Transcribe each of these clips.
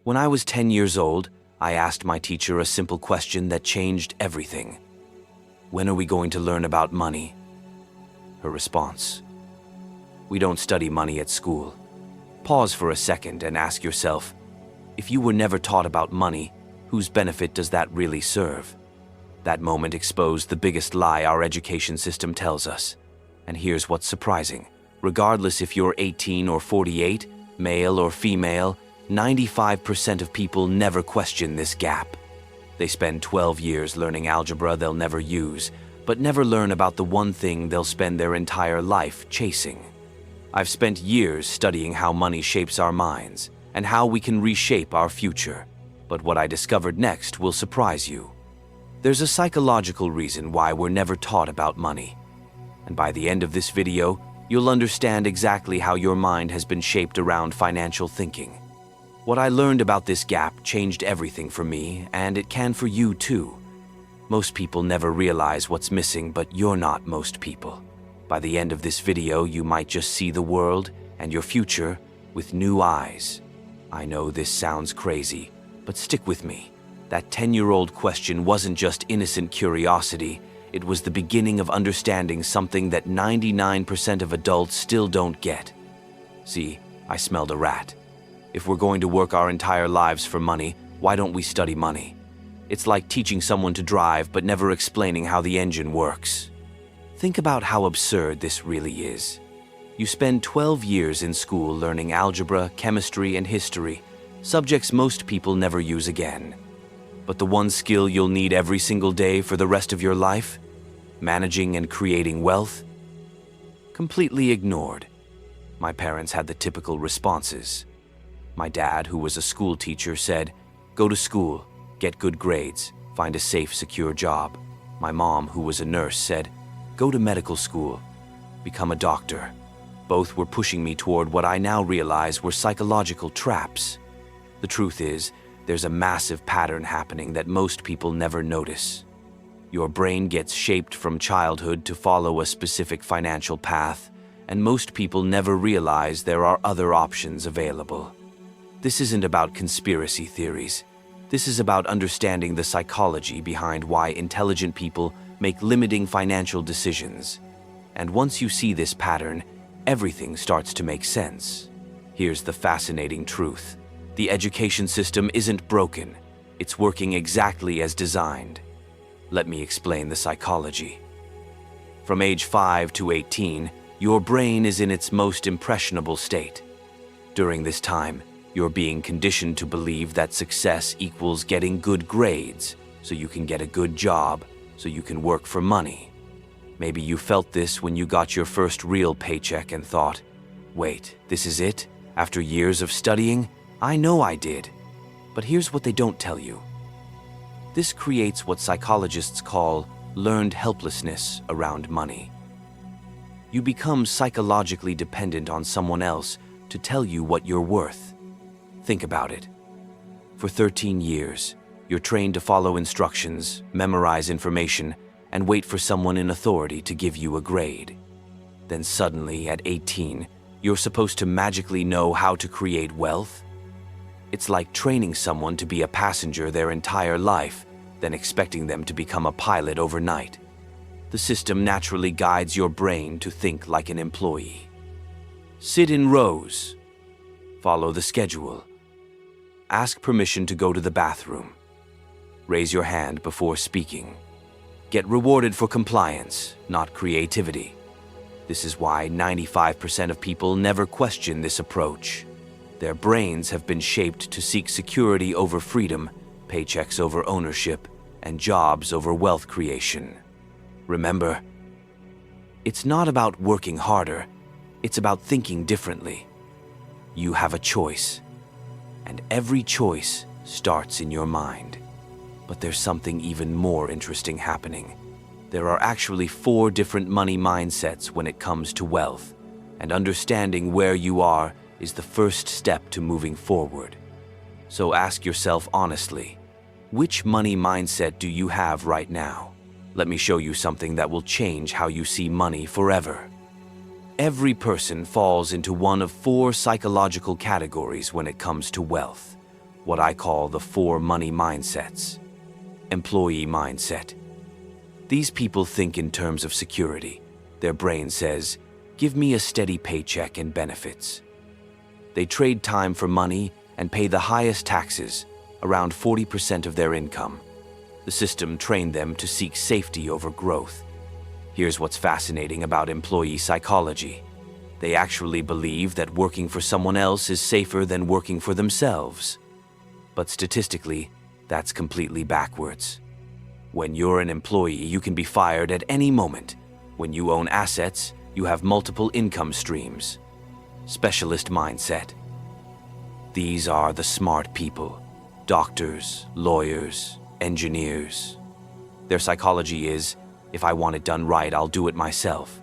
When I was 10 years old, I asked my teacher a simple question that changed everything. When are we going to learn about money? Her response: we don't study money at school. Pause for a second and ask yourself, if you were never taught about money, whose benefit does that really serve? That moment exposed the biggest lie our education system tells us. And here's what's surprising. Regardless if you're 18 or 48, male or female, 95% of people never question this gap. They spend 12 years learning algebra they'll never use, but never learn about the one thing they'll spend their entire life chasing. I've spent years studying how money shapes our minds and how we can reshape our future. But what I discovered next will surprise you. There's a psychological reason why we're never taught about money. And by the end of this video, you'll understand exactly how your mind has been shaped around financial thinking. What I learned about this gap changed everything for me, and it can for you too. Most people never realize what's missing, but you're not most people. By the end of this video, you might just see the world and your future with new eyes. I know this sounds crazy, but stick with me. That 10-year-old question wasn't just innocent curiosity. It was the beginning of understanding something that 99% of adults still don't get. See, I smelled a rat. If we're going to work our entire lives for money, why don't we study money? It's like teaching someone to drive but never explaining how the engine works. Think about how absurd this really is. You spend 12 years in school learning algebra, chemistry, and history, subjects most people never use again. But the one skill you'll need every single day for the rest of your life, managing and creating wealth, completely ignored. My parents had the typical responses. My dad, who was a school teacher, said, "Go to school, get good grades, find a safe, secure job." My mom, who was a nurse, said, "Go to medical school, become a doctor." Both were pushing me toward what I now realize were psychological traps. The truth is, there's a massive pattern happening that most people never notice. Your brain gets shaped from childhood to follow a specific financial path, and most people never realize there are other options available. This isn't about conspiracy theories. This is about understanding the psychology behind why intelligent people make limiting financial decisions. And once you see this pattern, everything starts to make sense. Here's the fascinating truth. The education system isn't broken. It's working exactly as designed. Let me explain the psychology. From age 5 to 18, your brain is in its most impressionable state. During this time, you're being conditioned to believe that success equals getting good grades, so you can get a good job, so you can work for money. Maybe you felt this when you got your first real paycheck and thought, "Wait, this is it? After years of studying? I know I did." But here's what they don't tell you. This creates what psychologists call learned helplessness around money. You become psychologically dependent on someone else to tell you what you're worth. Think about it. For 13 years, you're trained to follow instructions, memorize information, and wait for someone in authority to give you a grade. Then suddenly, at 18, you're supposed to magically know how to create wealth? It's like training someone to be a passenger their entire life, then expecting them to become a pilot overnight. The system naturally guides your brain to think like an employee. Sit in rows. Follow the schedule. Ask permission to go to the bathroom. Raise your hand before speaking. Get rewarded for compliance, not creativity. This is why 95% of people never question this approach. Their brains have been shaped to seek security over freedom, paychecks over ownership, and jobs over wealth creation. Remember, it's not about working harder, it's about thinking differently. You have a choice, and every choice starts in your mind. But there's something even more interesting happening. There are actually 4 different money mindsets when it comes to wealth, and understanding where you are is the first step to moving forward. So ask yourself honestly, which money mindset do you have right now? Let me show you something that will change how you see money forever. Every person falls into one of 4 psychological categories when it comes to wealth. what I call the 4 money mindsets. Employee mindset. These people think in terms of security. Their brain says, "Give me a steady paycheck and benefits." They trade time for money and pay the highest taxes, around 40% of their income. The system trained them to seek safety over growth. Here's what's fascinating about employee psychology. They actually believe that working for someone else is safer than working for themselves. But statistically, that's completely backwards. When you're an employee, you can be fired at any moment. When you own assets, you have multiple income streams. Specialist mindset. These are the smart people. Doctors, lawyers, engineers. Their psychology is, if I want it done right, I'll do it myself.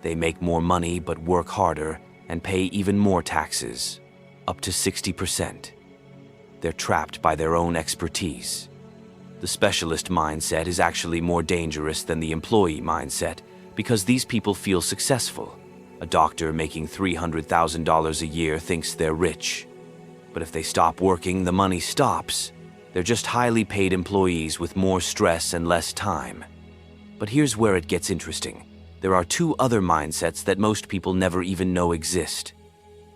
They make more money but work harder and pay even more taxes, up to 60%. They're trapped by their own expertise. The specialist mindset is actually more dangerous than the employee mindset because these people feel successful. A doctor making $300,000 a year thinks they're rich. But if they stop working, the money stops. They're just highly paid employees with more stress and less time. But here's where it gets interesting. There are 2 other mindsets that most people never even know exist.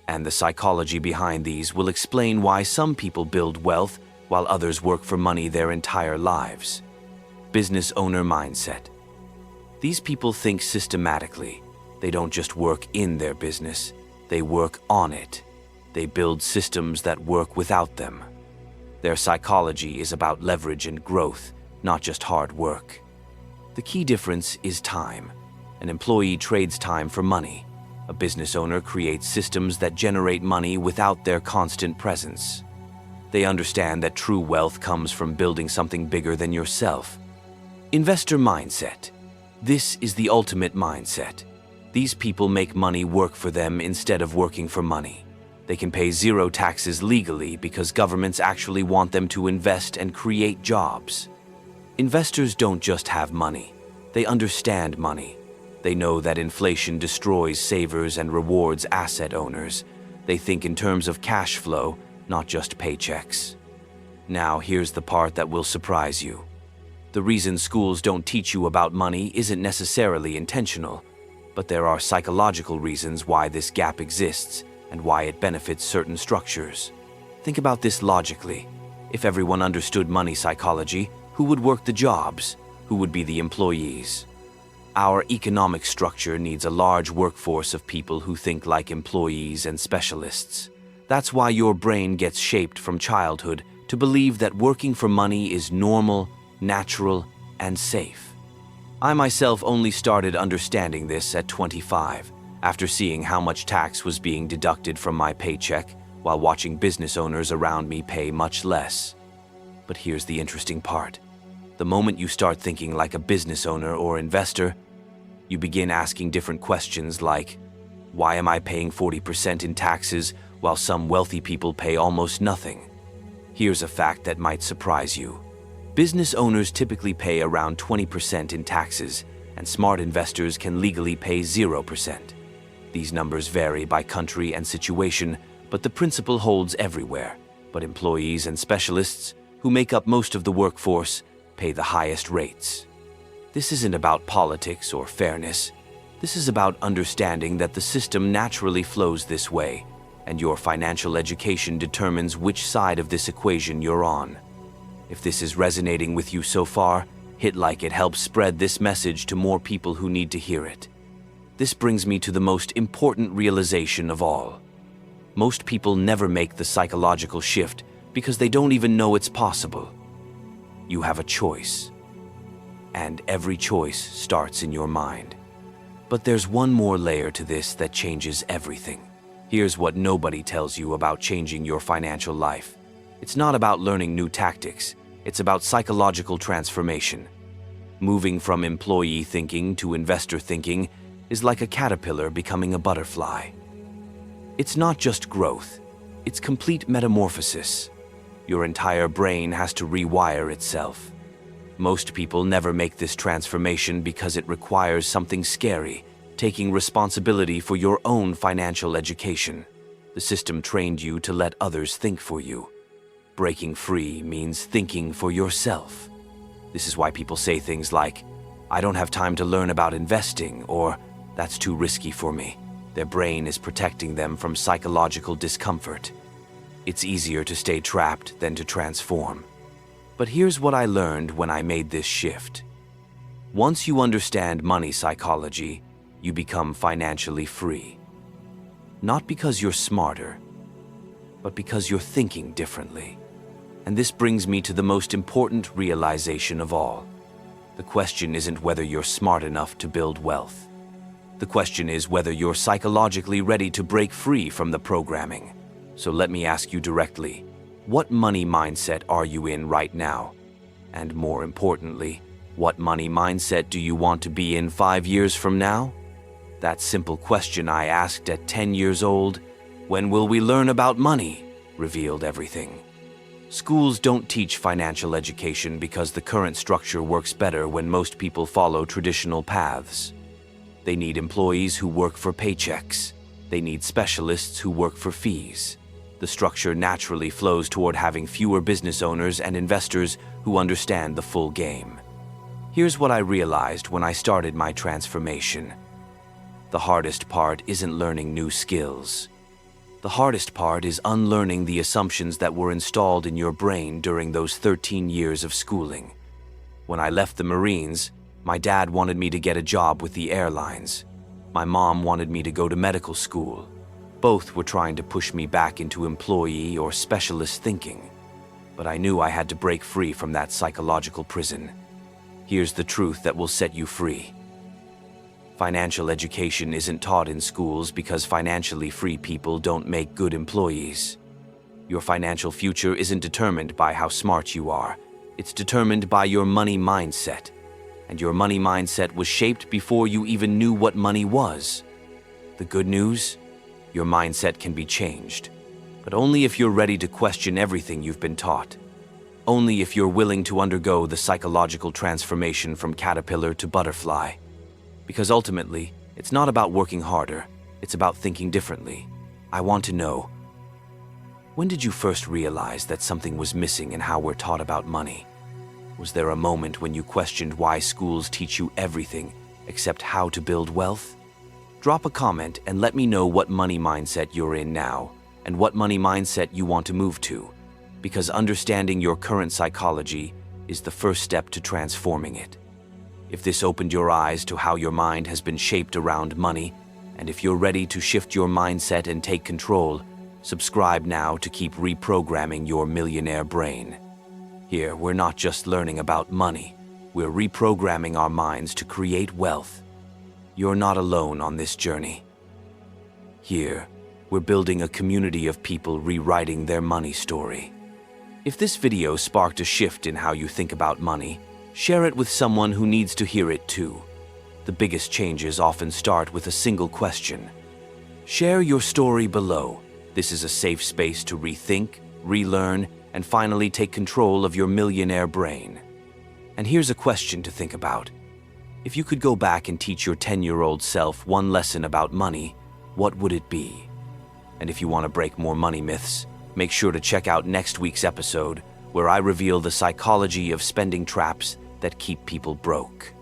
And the psychology behind these will explain why some people build wealth while others work for money their entire lives. Business owner mindset. These people think systematically. They don't just work in their business, they work on it. They build systems that work without them. Their psychology is about leverage and growth, not just hard work. The key difference is time. An employee trades time for money. A business owner creates systems that generate money without their constant presence. They understand that true wealth comes from building something bigger than yourself. Investor mindset. This is the ultimate mindset. These people make money work for them instead of working for money. They can pay 0 taxes legally because governments actually want them to invest and create jobs. Investors don't just have money. They understand money. They know that inflation destroys savers and rewards asset owners. They think in terms of cash flow, not just paychecks. Now, here's the part that will surprise you. The reason schools don't teach you about money isn't necessarily intentional, but there are psychological reasons why this gap exists and why it benefits certain structures. Think about this logically. If everyone understood money psychology, who would work the jobs? Who would be the employees? Our economic structure needs a large workforce of people who think like employees and specialists. That's why your brain gets shaped from childhood to believe that working for money is normal, natural, and safe. I myself only started understanding this at 25, after seeing how much tax was being deducted from my paycheck while watching business owners around me pay much less. But here's the interesting part. The moment you start thinking like a business owner or investor, you begin asking different questions like, why am I paying 40% in taxes while some wealthy people pay almost nothing? Here's a fact that might surprise you. Business owners typically pay around 20% in taxes, and smart investors can legally pay 0%. These numbers vary by country and situation, but the principle holds everywhere. But employees and specialists, who make up most of the workforce, pay the highest rates. This isn't about politics or fairness. This is about understanding that the system naturally flows this way, and your financial education determines which side of this equation you're on. If this is resonating with you so far, hit like. It helps spread this message to more people who need to hear it. This brings me to the most important realization of all. Most people never make the psychological shift because they don't even know it's possible. You have a choice, and every choice starts in your mind. But there's one more layer to this that changes everything. Here's what nobody tells you about changing your financial life. It's not about learning new tactics. It's about psychological transformation. Moving from employee thinking to investor thinking is like a caterpillar becoming a butterfly. It's not just growth. It's complete metamorphosis. Your entire brain has to rewire itself. Most people never make this transformation because it requires something scary, taking responsibility for your own financial education. The system trained you to let others think for you. breaking free means thinking for yourself. This is why people say things like, "I don't have time to learn about investing," or "That's too risky for me." Their brain is protecting them from psychological discomfort. It's easier to stay trapped than to transform. But here's what I learned when I made this shift. Once you understand money psychology, you become financially free. Not because you're smarter, but because you're thinking differently. And this brings me to the most important realization of all. The question isn't whether you're smart enough to build wealth. The question is whether you're psychologically ready to break free from the programming. So let me ask you directly, what money mindset are you in right now? And more importantly, what money mindset do you want to be in 5 years from now? That simple question I asked at 10 years old, "When will we learn about money?" revealed everything. Schools don't teach financial education because the current structure works better when most people follow traditional paths. They need employees who work for paychecks. They need specialists who work for fees. The structure naturally flows toward having fewer business owners and investors who understand the full game. Here's what I realized when I started my transformation. The hardest part isn't learning new skills. The hardest part is unlearning the assumptions that were installed in your brain during those 13 years of schooling. When I left the Marines, my dad wanted me to get a job with the airlines. My mom wanted me to go to medical school. Both were trying to push me back into employee or specialist thinking. But I knew I had to break free from that psychological prison. Here's the truth that will set you free. Financial education isn't taught in schools because financially free people don't make good employees. Your financial future isn't determined by how smart you are. It's determined by your money mindset. And your money mindset was shaped before you even knew what money was. The good news? Your mindset can be changed, but only if you're ready to question everything you've been taught. Only if you're willing to undergo the psychological transformation from caterpillar to butterfly. Because ultimately, it's not about working harder, it's about thinking differently. I want to know, when did you first realize that something was missing in how we're taught about money? Was there a moment when you questioned why schools teach you everything except how to build wealth? Drop a comment and let me know what money mindset you're in now and what money mindset you want to move to, because understanding your current psychology is the first step to transforming it. If this opened your eyes to how your mind has been shaped around money, and if you're ready to shift your mindset and take control, subscribe now to keep reprogramming your millionaire brain. Here, we're not just learning about money, we're reprogramming our minds to create wealth. You're not alone on this journey. Here, we're building a community of people rewriting their money story. If this video sparked a shift in how you think about money, share it with someone who needs to hear it too. The biggest changes often start with a single question. Share your story below. This is a safe space to rethink, relearn, and finally take control of your millionaire brain. And here's a question to think about. If you could go back and teach your 10-year-old self one lesson about money, what would it be? And if you want to break more money myths, make sure to check out next week's episode, where I reveal the psychology of spending traps that keep people broke.